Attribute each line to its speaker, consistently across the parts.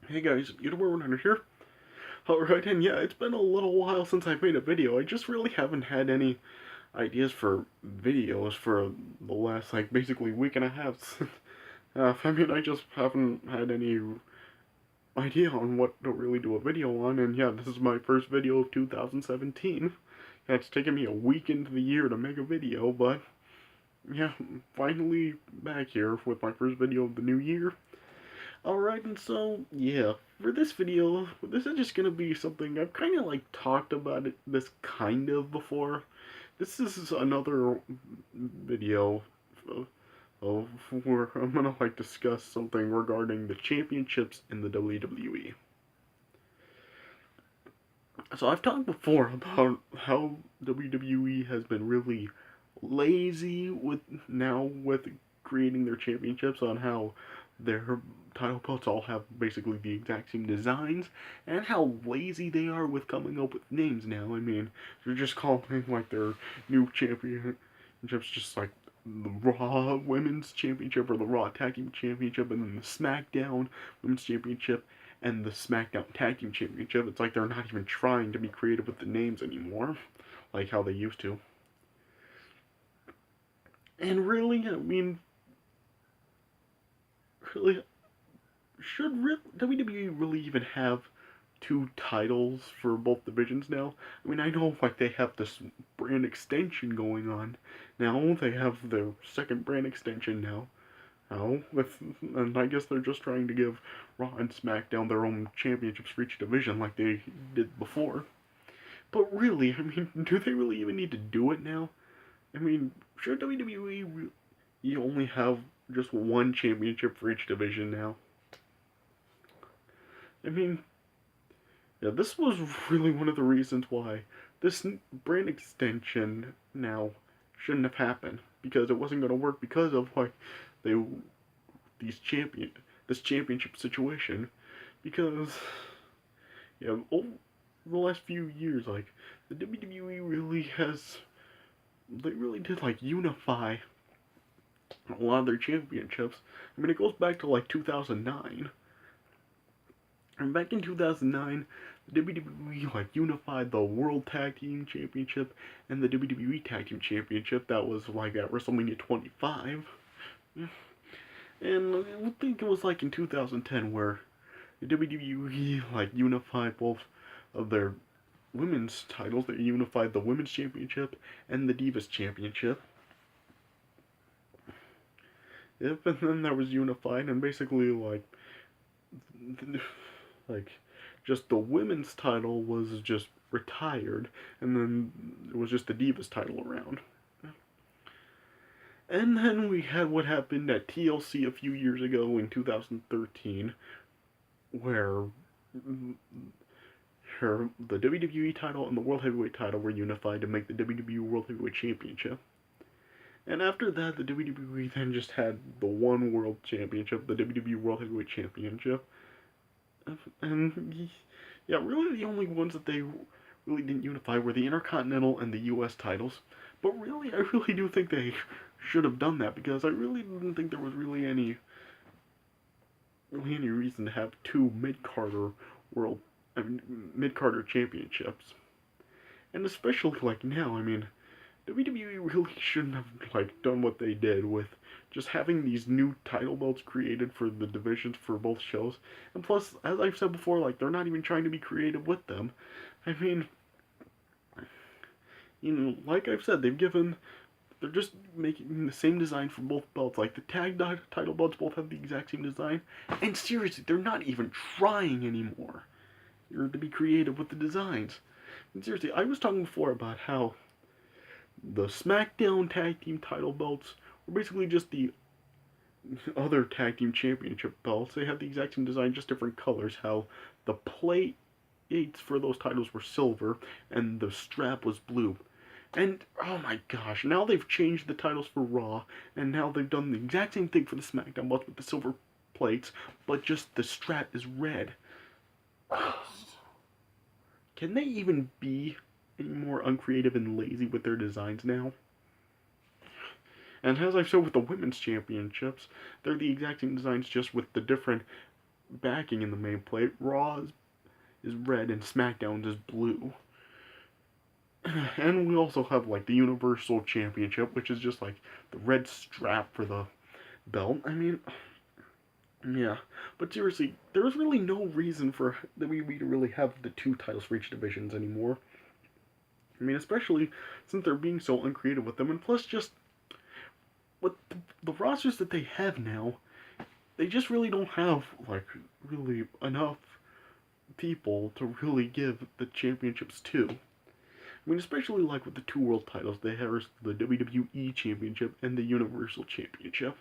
Speaker 1: Hey guys, YouTuber100 here. Alright, and yeah, it's been a little while since I've made a video. I just really haven't had any ideas for videos for the last, basically week and a half. I just haven't had any idea on what to really do a video on, and yeah, this is my first video of 2017. Yeah, it's taken me a week into the year to make a video, but yeah, finally back here with my first video of the new year. Alright, and so, yeah, for this video, this is just gonna be something I've kind of talked about this kind of before. This is another video of, of where I'm gonna discuss something regarding the championships in the WWE. So I've talked before about how WWE has been really lazy with creating their championships, on how their title belts all have basically the exact same designs, and how lazy they are with coming up with names now. They're just calling their new championships just the Raw Women's Championship or the Raw Tag Team Championship, and then the SmackDown Women's Championship and the SmackDown Tag Team Championship. It's like they're not even trying to be creative with the names anymore, like how they used to. And really, really, should WWE really even have two titles for both divisions now? I know they have this brand extension going on now. They have their second brand extension now. And I guess they're just trying to give Raw and SmackDown their own championships for each division like they did before. But really, do they really even need to do it now? Should WWE you only have just one championship for each division now? Yeah, this was really one of the reasons why this brand extension now shouldn't have happened, because it wasn't going to work because of they these champion this championship situation. Because yeah, over the last few years, the WWE really did unify a lot of their championships. It goes back to 2009. And back in 2009, the WWE unified the World Tag Team Championship and the WWE Tag Team Championship. That was at WrestleMania 25. And I think it was in 2010 where the WWE unified both of their women's titles. They unified the Women's Championship and the Divas Championship. Yep, and then that was unified, and basically just the women's title was just retired, and then it was just the Divas title around. And then we had what happened at TLC a few years ago in 2013, where the WWE title and the World Heavyweight title were unified to make the WWE World Heavyweight Championship. And after that, the WWE then just had the one World Championship, the WWE World Heavyweight Championship. And yeah, really the only ones that they really didn't unify were the Intercontinental and the US titles. But really, I really do think they should have done that, because I really didn't think there was really any reason to have two mid-Carter mid-Carter championships. And especially now, WWE really shouldn't have done what they did with just having these new title belts created for the divisions for both shows. And plus, as I've said before, they're not even trying to be creative with them. Like I've said, they're just making the same design for both belts. The tag title belts both have the exact same design. And seriously, they're not even trying anymore to be creative with the designs. And seriously, I was talking before about how the SmackDown Tag Team title belts were basically just the other Tag Team Championship belts. They had the exact same design, just different colors. How the plates for those titles were silver and the strap was blue. And oh my gosh, now they've changed the titles for Raw, and now they've done the exact same thing for the SmackDown belts with the silver plates, but just the strap is red. Can they even be any more uncreative and lazy with their designs now? And as I've said with the women's championships, they're the exact same designs, just with the different backing in the main plate. Raw is red and SmackDown is blue. And we also have like the Universal Championship, which is just like the red strap for the belt. I mean, yeah, but seriously, there's really no reason for WWE to really have the two titles for each divisions anymore. I mean, especially since they're being so uncreative with them, and plus, just with the rosters that they have now, they just really don't have like really enough people to really give the championships to. I mean, especially like with the two world titles, they have the WWE Championship and the Universal Championship.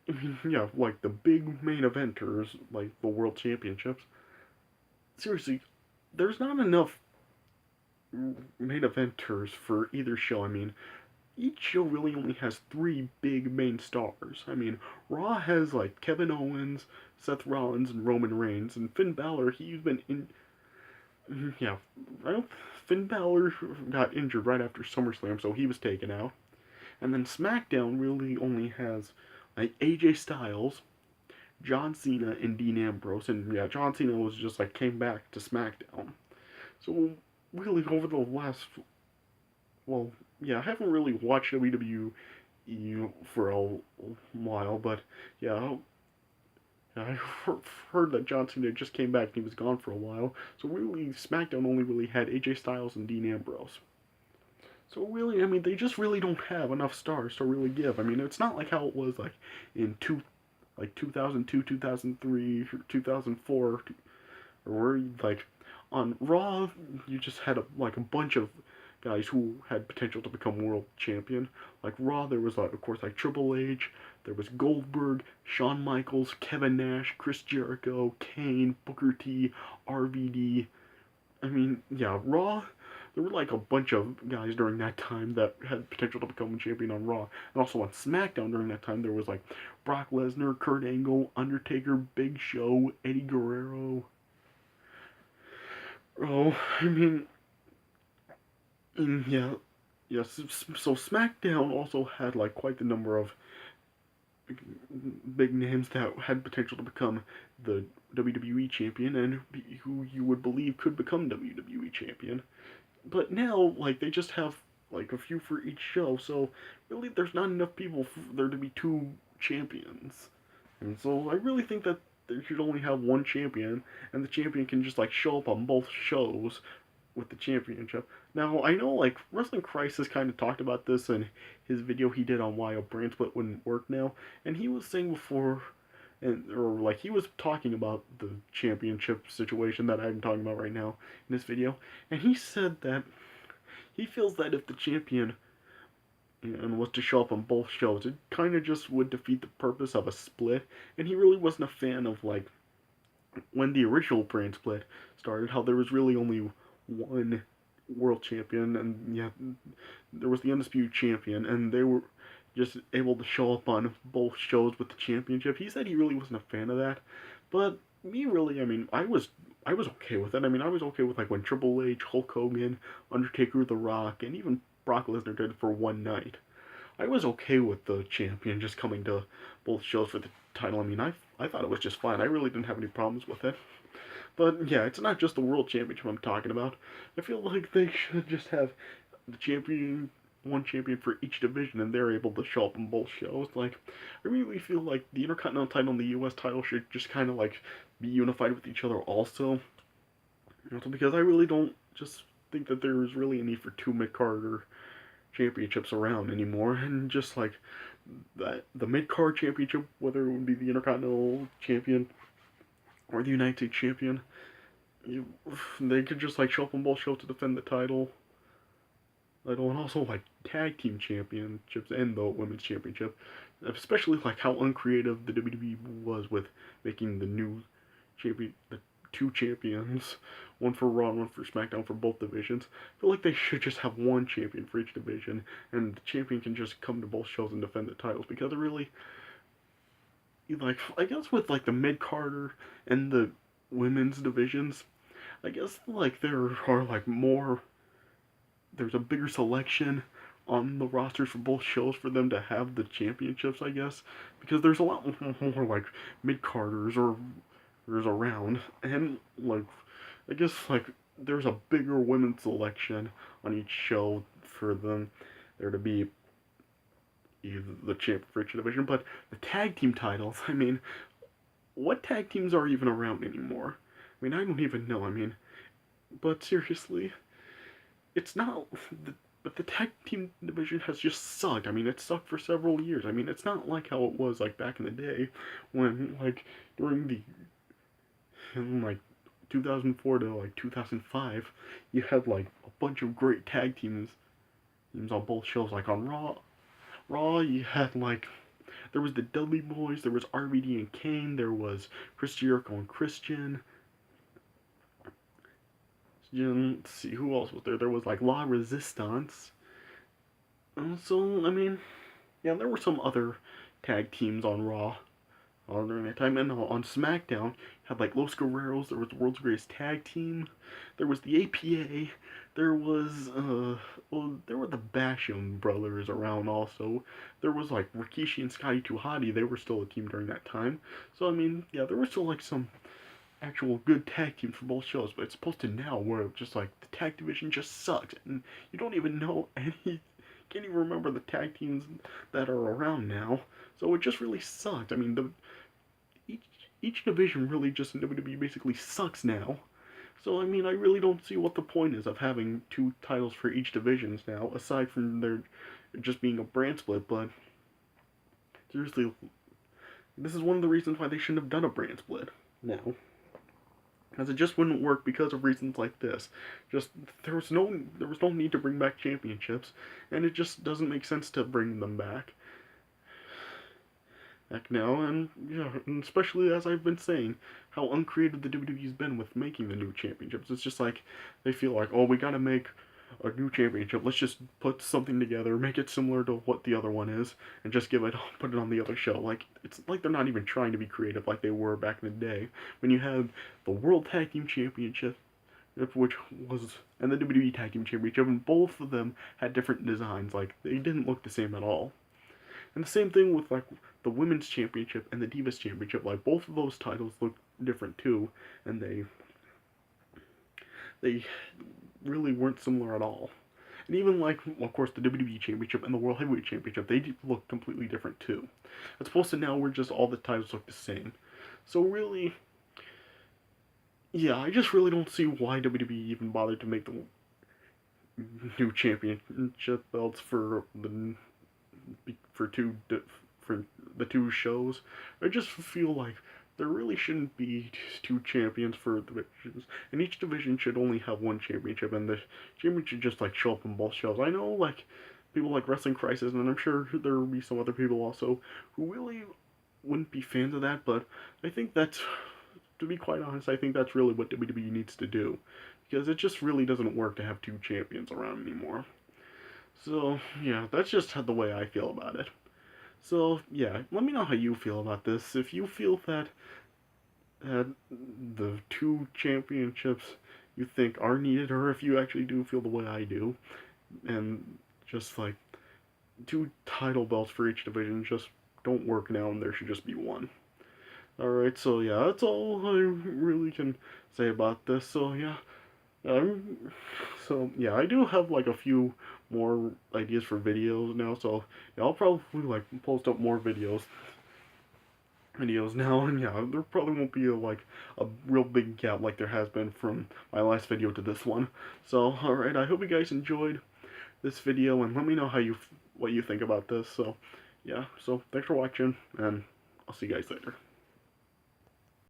Speaker 1: I mean, yeah, like the big main eventers, like the World Championships. Seriously, there's not enough main eventers for either show. I mean, each show really only has three big main stars. I mean, Raw has like Kevin Owens, Seth Rollins, and Roman Reigns, and Finn Balor. He's been in. Yeah, well, Finn Balor got injured right after SummerSlam, so he was taken out. And then SmackDown really only has like AJ Styles, John Cena, and Dean Ambrose. And yeah, John Cena was just like came back to SmackDown. So really over the last, well, yeah, I haven't really watched WWE for a while, but yeah, I heard that John Cena just came back and he was gone for a while. So really, SmackDown only really had AJ Styles and Dean Ambrose. So really, I mean, they just really don't have enough stars to really give. I mean, it's not like how it was like in 2002, 2003, 2004, or like on Raw, you just had like a bunch of guys who had potential to become world champion. Like Raw, there was like, of course, like Triple H, there was Goldberg, Shawn Michaels, Kevin Nash, Chris Jericho, Kane, Booker T, RVD. I mean, yeah, Raw. There were like a bunch of guys during that time that had potential to become a champion on Raw, and also on SmackDown during that time there was like Brock Lesnar, Kurt Angle, Undertaker, Big Show, Eddie Guerrero. Oh, I mean, yeah, yes. So SmackDown also had like quite the number of big names that had potential to become the WWE champion and who you would believe could become WWE champion. But now, like, they just have like a few for each show, so really there's not enough people for there to be two champions. And so I really think that they should only have one champion, and the champion can just like show up on both shows with the championship. Now I know like Wrestling Crisis kind of talked about this in his video he did on why a brand split wouldn't work now, and he was saying before, and or like he was talking about the championship situation that I'm talking about right now in this video, and he said that he feels that if the champion and was to show up on both shows, it kind of just would defeat the purpose of a split, and he really wasn't a fan of like when the original brand split started, how there was really only one world champion, and yeah, there was the undisputed champion, and they were just able to show up on both shows with the championship. He said he really wasn't a fan of that, but me really, I mean, I was okay with it. I mean, I was okay with like when Triple H, Hulk Hogan, Undertaker, The Rock, and even Brock Lesnar did it for one night. I was okay with the champion just coming to both shows for the title. I mean, I thought it was just fine. I really didn't have any problems with it. But yeah, it's not just the world championship I'm talking about. I feel like they should just have the champion, one champion for each division, and they're able to show up in both shows. Like, I really feel like the Intercontinental title and the U.S. title should just kind of like be unified with each other also. Also because I really don't just think that there's really a need for two mid-card championships around anymore, and just like that the mid-card championship, whether it would be the Intercontinental champion or the United States champion, you, they could just like show up on both shows to defend the title. And also like tag team championships and the women's championship, especially like how uncreative the WWE was with making the new the two champions, one for Raw, and one for SmackDown for both divisions. I feel like they should just have one champion for each division, and the champion can just come to both shows and defend the titles, because it really, like, I guess with like the mid Carter and the women's divisions, I guess like there are like more, there's a bigger selection on the rosters for both shows for them to have the championships, I guess, because there's a lot more like mid-carders or there's around, and like I guess like there's a bigger women's selection on each show for them there to be either the champ for each division, but the tag team titles, I mean, what tag teams are even around anymore? I mean, I don't even know. I mean, but seriously, it's not. But the tag team division has just sucked. I mean, it sucked for several years. I mean, it's not like how it was like back in the day when like during the in like 2004 to like 2005, you had like a bunch of great tag teams on both shows. Like on Raw, you had like there was the Dudley Boys, there was RVD and Kane, there was Chris Jericho and Christian. Let's see who else was there. There was like La Resistance. So I mean, yeah, there were some other tag teams on Raw during that time. And on SmackDown, had like Los Guerreros. There was the World's Greatest Tag Team. There was the APA. There was there were the Basham brothers around also. There was like Rikishi and Scotty 2 Hotty. They were still a team during that time. So I mean, yeah, there were still like some actual good tag teams for both shows. But it's supposed to now where just like the tag division just sucks and you don't even know any. Can't even remember the tag teams that are around now. So it just really sucked. I mean, each each division really just in WWE basically sucks now. So I mean, I really don't see what the point is of having two titles for each divisions now, aside from there just being a brand split. But seriously, this is one of the reasons why they shouldn't have done a brand split now, because it just wouldn't work because of reasons like this. Just there was no need to bring back championships, and it just doesn't make sense to bring them back. Heck no, and yeah, and especially as I've been saying, how uncreative the WWE's been with making the new championships. It's just like they feel like, oh, we gotta make a new championship. Let's just put something together, make it similar to what the other one is, and just put it on the other show. Like it's like they're not even trying to be creative like they were back in the day when you had the World Tag Team Championship, which was and the WWE Tag Team Championship, and both of them had different designs. Like they didn't look the same at all. And the same thing with like the women's championship and the Divas championship. Like both of those titles look different too, and they really weren't similar at all. And even like, of course, the WWE championship and the World Heavyweight championship, they look completely different too. As opposed to now, where just all the titles look the same. So really, yeah, I just really don't see why WWE even bothered to make the new championship belts for two for the two shows. I just feel like there really shouldn't be two champions for divisions, and each division should only have one championship, and the champion should just like show up in both shows. I know like people like Wrestling Crisis, and I'm sure there will be some other people also who really wouldn't be fans of that, but I think that's, to be quite honest, I think that's really what WWE needs to do, because it just really doesn't work to have two champions around anymore. So, yeah, that's just the way I feel about it. So, yeah, let me know how you feel about this. If you feel that the two championships you think are needed, or if you actually do feel the way I do, and just like two title belts for each division just don't work now, and there should just be one. Alright, so yeah, that's all I really can say about this. So, yeah, so yeah, I do have like a few more ideas for videos now. So yeah, I'll probably like post up more videos now, and yeah, there probably won't be like a real big gap like there has been from my last video to this one. So alright, I hope you guys enjoyed this video, and let me know what you think about this. So yeah, so thanks for watching, and I'll see you guys later.